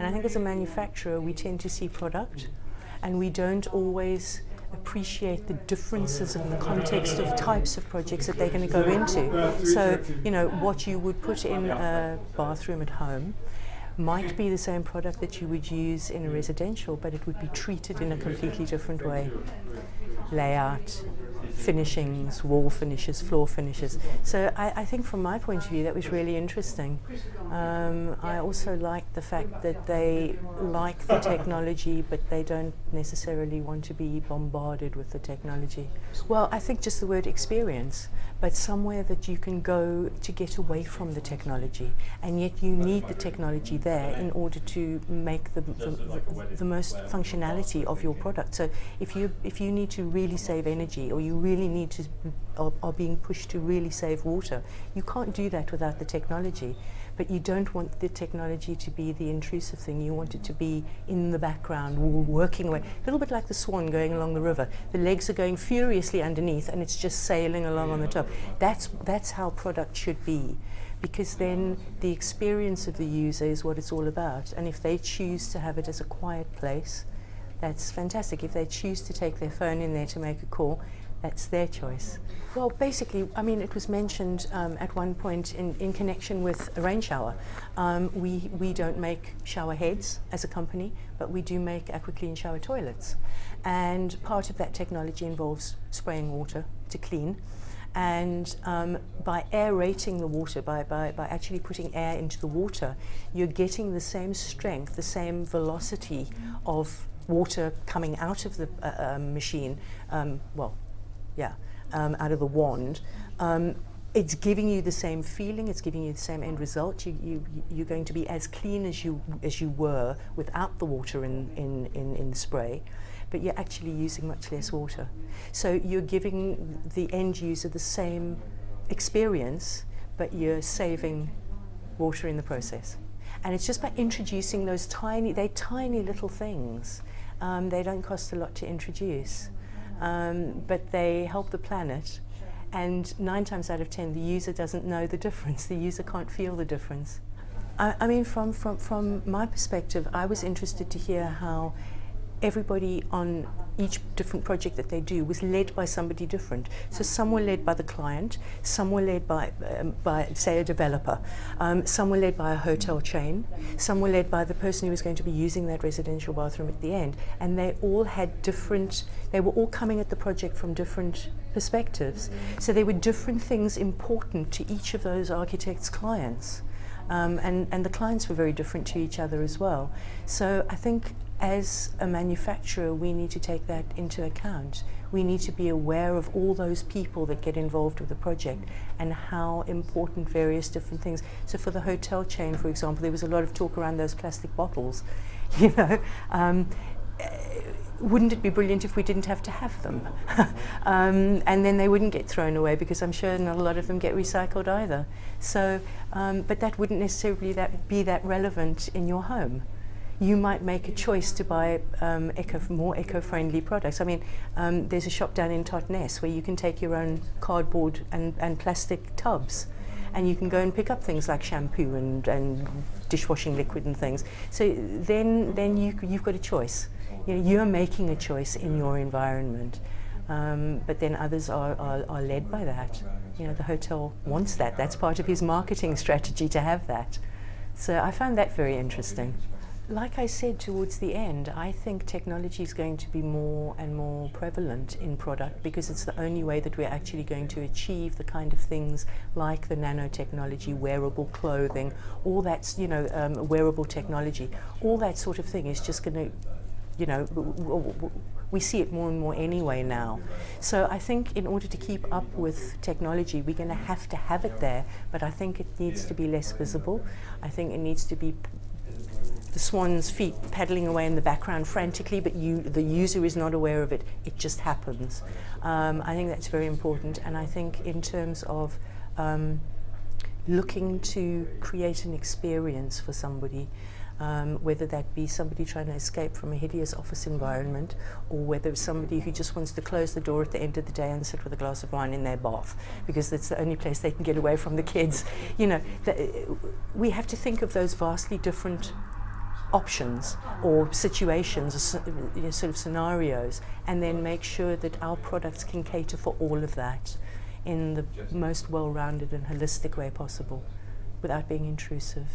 And I think as a manufacturer, we tend to see product, and we don't always appreciate the differences in the context of types of projects that they're going to go into. So, you know, what you would put in a bathroom at home might be the same product that you would use in a residential, but it would be treated in a completely different way. Layout, finishings, wall finishes, floor finishes. So I think from my point of view that was really interesting. I also like the fact that they like the technology, but they don't necessarily want to be bombarded with the technology. Well, I think just the word experience, but somewhere that you can go to get away from the technology, and yet you need the technology there in order to make the most functionality of your product. So if you need to really save energy, or you really need to are being pushed to really save water, you can't do that without the technology. But you don't want the technology to be the intrusive thing. You want it to be in the background, working away. A little bit like the swan going along the river. The legs are going furiously underneath and it's just sailing along on the top. That's how product should be, because then the experience of the user is what it's all about. And if they choose to have it as a quiet place, that's fantastic. If they choose to take their phone in there to make a call, that's their choice. Well, basically, I mean, it was mentioned at one point in connection with a rain shower. We don't make shower heads as a company, but we do make AquaClean shower toilets. And part of that technology involves spraying water to clean. And by aerating the water, by actually putting air into the water, you're getting the same strength, the same velocity of water coming out of the machine, out of the wand. It's giving you the same feeling, it's giving you the same end result. You're going to be as clean as you were without the water in the spray, but you're actually using much less water. So you're giving the end user the same experience, but you're saving water in the process. And it's just by introducing those tiny little things. They don't cost a lot to introduce, but they help the planet. And 9 times out of 10, the user doesn't know the difference. The user can't feel the difference. I mean, from my perspective, I was interested to hear how everybody on each different project that they do was led by somebody different. So some were led by the client, some were led by say, a developer, some were led by a hotel chain, some were led by the person who was going to be using that residential bathroom at the end. And they all had they were all coming at the project from different perspectives. So there were different things important to each of those architects' clients. And the clients were very different to each other as well. So I think as a manufacturer, we need to take that into account. We need to be aware of all those people that get involved with the project and how important various different things. So for the hotel chain, for example, there was a lot of talk around those plastic bottles. You know, wouldn't it be brilliant if we didn't have to have them? And then they wouldn't get thrown away, because I'm sure not a lot of them get recycled either. So, but that wouldn't necessarily be that relevant in your home. You might make a choice to buy more eco-friendly products. I mean, there's a shop down in Totnes where you can take your own cardboard and plastic tubs, and you can go and pick up things like shampoo and dishwashing liquid and things. So then you've got a choice. You know, you're making a choice in your environment, but then others are led by that. You know, the hotel wants that. That's part of his marketing strategy, to have that. So I found that very interesting. Like I said towards the end, I think technology is going to be more and more prevalent in product, because it's the only way that we're actually going to achieve the kind of things like the nanotechnology, wearable clothing, all that's, you know, wearable technology, all that sort of thing is just going to, you know, we see it more and more anyway now. So I think in order to keep up with technology, we're going to have it there, but I think it needs to be less visible. I think it needs to be the swan's feet paddling away in the background frantically, but the user is not aware of it. It just happens. I think that's very important, and I think in terms of looking to create an experience for somebody, whether that be somebody trying to escape from a hideous office environment, or whether it's somebody who just wants to close the door at the end of the day and sit with a glass of wine in their bath, because that's the only place they can get away from the kids. You know, we have to think of those vastly different options or situations, or sort of scenarios, and then make sure that our products can cater for all of that in the most well-rounded and holistic way possible without being intrusive.